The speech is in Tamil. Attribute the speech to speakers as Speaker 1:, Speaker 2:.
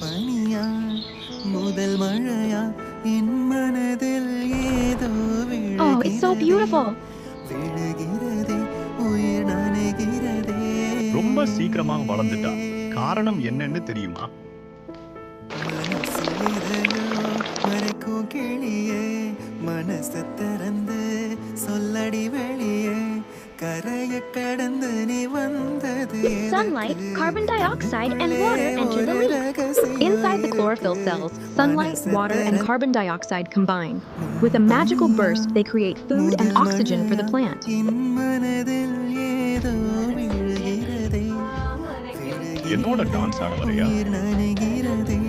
Speaker 1: பனியா முதல் மழையா என் மனதில் ஏதோ
Speaker 2: Oh, it's so beautiful.
Speaker 1: விழுகிறதே உயிர் நனைகிறதே
Speaker 3: ரொம்ப சீக்கிரமா வளர்ந்துட்டா. காரணம் என்னன்னு தெரியுமா?
Speaker 1: மனசிலையோ மறைக்கும் கிளியே மனசை திறந்து சொல்லடி வெளியே கரைய கடந்து நீ வந்தது
Speaker 2: Sunlight, carbon dioxide, and water enter the leaf.
Speaker 4: Inside the chlorophyll cells, sunlight, water, and carbon dioxide combine. With a magical burst, they create food and oxygen for the plant.
Speaker 1: என் மனதில் ஏதோ விழுகிறதே
Speaker 3: என்னோட டான்ஸ் ஆட வரையா?
Speaker 1: உயிர் நனைகிறதே